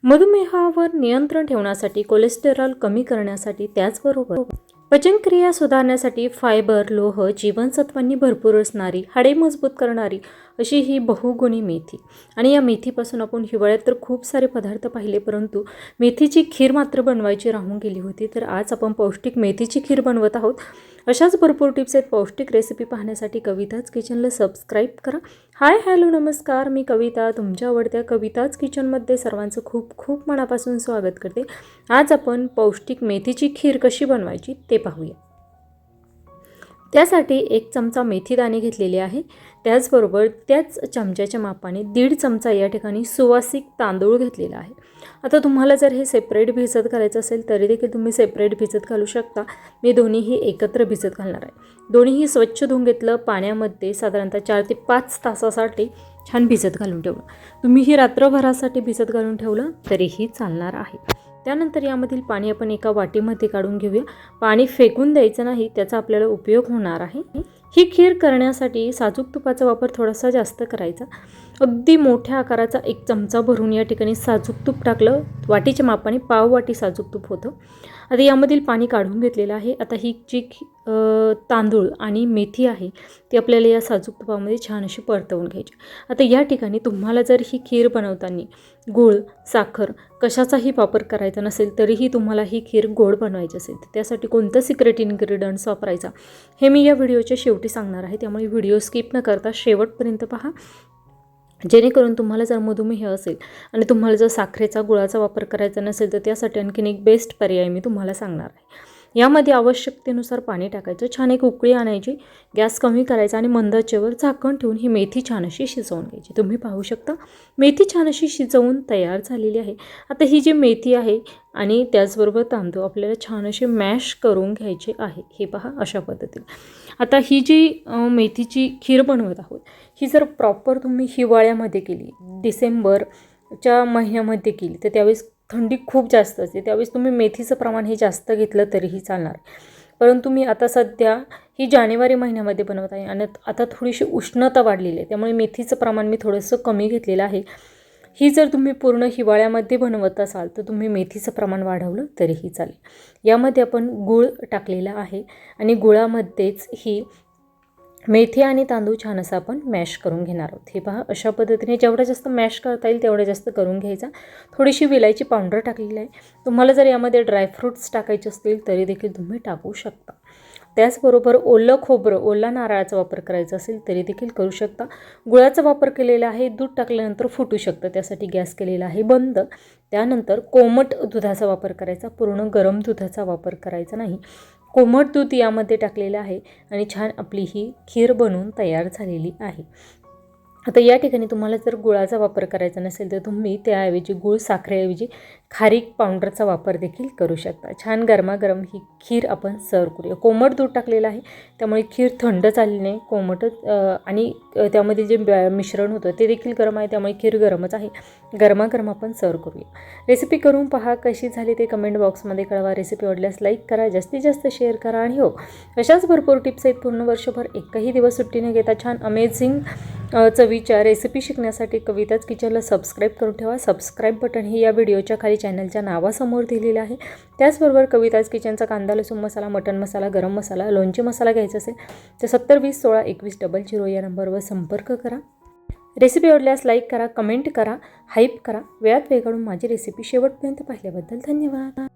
मधुमेहावर नियंत्रण ठेवण्यासाठी, कोलेस्टेरॉल कमी करण्यासाठी, त्याचबरोबर पचनक्रिया सुधारण्यासाठी फायबर, लोह, जीवनसत्वांनी भरपूर असणारी, हाडे मजबूत करणारी अशी ही बहुगुणी मेथी. आणि या मेथीपासून आपण हिवाळ्यात तर खूप सारे पदार्थ पाहिले, परंतु मेथीची खीर मात्र बनवायची राहून गेली होती. तर आज आपण पौष्टिक मेथीची खीर बनवत आहोत. अशाच भरपूर टिप्स आहेत. पौष्टिक रेसिपी पाहण्यासाठी कविताज किचनला सबस्क्राईब करा. हाय हॅलो नमस्कार, मी कविता, तुमच्या आवडत्या कविताज किचनमध्ये सर्वांचं खूप खूप मनापासून स्वागत करते. आज आपण पौष्टिक मेथीची खीर कशी बनवायची ते पाहूया. त्यासाठी 1 चमचा मेथी दाणे घेतलेले आहे. त्याचबरोबर त्याच चमच्याच्या मापाने 1.5 चमचा या ठिकाणी सुवासिक तांदूळ घेतलेला आहे. आता तुम्हाला जर हे सेपरेट भिजत घालायचं असेल तरी देखील तुम्ही सेपरेट भिजत घालू शकता. मी दोन्हीही एकत्र भिजत घालणार आहे. दोन्हीही स्वच्छ धुवून घेतलं, पाण्यामध्ये साधारणतः 4 ते 5 तासासाठी छान भिजत घालून ठेवलं. तुम्ही ही रात्रभरासाठी भिजत घालून ठेवलं तरीही चालणार आहे. त्यानंतर यामधील पाणी आपण एका वाटीमध्ये काढून घेऊया. पाणी फेकून द्यायचं नाही, त्याचा आपल्याला उपयोग होणार आहे. ही खीर करण्यासाठी साजूक तुपाचा वापर थोडासा जास्त करायचा. अगदी मोठ्या आकाराचा 1 चमचा भरून या ठिकाणी साजूक तूप टाकलं. वाटीच्या मापाने पाव वाटी साजूक तूप होतं. आता यामधील पाणी काढून घेतलेलं आहे. आता ही जी तांदूळ आणि मेथी आहे ती आपल्याला या साजूक तुपामध्ये छान अशी परतवून घ्यायची. आता या ठिकाणी तुम्हाला जर ही खीर बनवताना गूळ, साखर कशाचाही वापर करायचा नसेल तरीही तुम्हाला ही खीर गोड बनवायची असेल तर त्यासाठी कोणतं सिक्रेट इन्ग्रेडियंट्स वापरायचा हे मी या व्हिडिओच्या शेवटी सांगणार आहे. त्यामुळे व्हिडिओ स्किप न करता शेवटपर्यंत पहा, जेणेकरून तुम्हाला जर मधुमेह असेल आणि तुम्हाला जर साखरेचा, गुळाचा वापर करायचा नसेल तर त्यासाठी आणखीन एक बेस्ट पर्याय मी तुम्हाला सांगणार आहे. यामध्ये आवश्यकतेनुसार पाणी टाकायचं, छान एक उकळी आणायची, गॅस कमी करायचा आणि मंद आचेवर झाकण ठेवून ही मेथी छान अशी शिजवून घ्यायची. तुम्ही पाहू शकता मेथी छान अशी शिजवून तयार झालेली आहे. आता ही जी मेथी आहे आणि त्याचबरोबर तांदूळ आपल्याला छान असे मॅश करून घ्यायचे आहे. हे पहा अशा पद्धतीने. आता ही जी मेथीची खीर बनवत आहोत ही जर प्रॉपर तुम्ही हिवाळ्यामध्ये केली, डिसेंबरच्या महिन्यामध्ये केली तर त्यावेळेस थंडी खूप जास्त असते, त्यावेळेस तुम्ही मेथीचं प्रमाण हे जास्त घेतलं तरीही चालणार. परंतु मी आता सध्या ही जानेवारी महिन्यामध्ये बनवत आहे आणि आता थोडीशी उष्णता वाढलेली आहे, त्यामुळे मेथीचं प्रमाण मी थोडंसं कमी घेतलेलं आहे. ही जर तुम्ही पूर्ण हिवाळ्यामध्ये बनवत असाल तर तुम्ही मेथीचं प्रमाण वाढवलं तरीही चालेल. यामध्ये आपण गूळ टाकलेला आहे आणि गुळामध्येच ही मेथी आणि तांदूळ छान असं आपण मॅश करून घेणार आहोत. हे पहा अशा पद्धतीने जेवढं जास्त मॅश करता येईल तेवढं जास्त करून घ्यायचा. थोडीशी विलायची पावडर टाकलेली आहे. तुम्हाला जर यामध्ये ड्रायफ्रूट्स टाकायचे असतील तरी देखील तुम्ही टाकू शकता. त्याचबरोबर ओलं खोबरं, ओला नारळाचा वापर करायचा असेल तरी देखील करू शकता. गुळाचा वापर केलेला आहे. दूध टाकल्यानंतर फुटू शकतं, त्यासाठी गॅस केलेला आहे बंद. त्यानंतर कोमट दुधाचा वापर करायचा, पूर्ण गरम दुधाचा वापर करायचा नाही. कोमट दूध यामध्ये टाकलेलं आहे आणि छान आपली ही खीर बनवून तयार झालेली आहे. आता या ठिकाणी तुम्हाला जर गुळाचा वापर करायचा नसेल तर तुम्ही त्याऐवजी गूळ, साखरेऐवजी खारीक पावडरचा वापर देखील करू शकता. छान गरमागरम ही खीर आपण सर्व करूया. कोमट दूध टाकलेलं आहे त्यामुळे खीर थंड झाली नाही, कोमटच आणि त्यामध्ये जे मिश्रण होतं ते देखील गरम आहे, त्यामुळे खीर गरमच आहे. गरमागरम आपण सर्व करूया. रेसिपी करून पहा, कशी झाली ते कमेंट बॉक्समध्ये कळवा. रेसिपी आवडल्यास लाईक करा, जास्तीत जास्त शेअर करा आणि हो अशाच भरपूर टिप्स आहेत. पूर्ण वर्षभर एकही दिवस सुट्टी न घेता छान अमेझिंग चवीच्या रेसिपी शिकण्यासाठी कविताज किचनला सबस्क्राईब करून ठेवा. सबस्क्राईब बटन हे या व्हिडिओच्या खाली चॅनलच्या नावासमोर दिलेलं आहे. त्याचबरोबर कविताज किचनचा कांदा, लसूण मसाला, मटण मसाला, गरम मसाला, लोणची मसाला घ्यायचा असेल तर 70 20 16 21 00 या नंबरवर संपर्क करा. रेसिपी आवडल्यास लाईक करा, कमेंट करा, हाईप करा. वेळात वेळ काढून माझी रेसिपी शेवटपर्यंत पाहिल्याबद्दल धन्यवाद.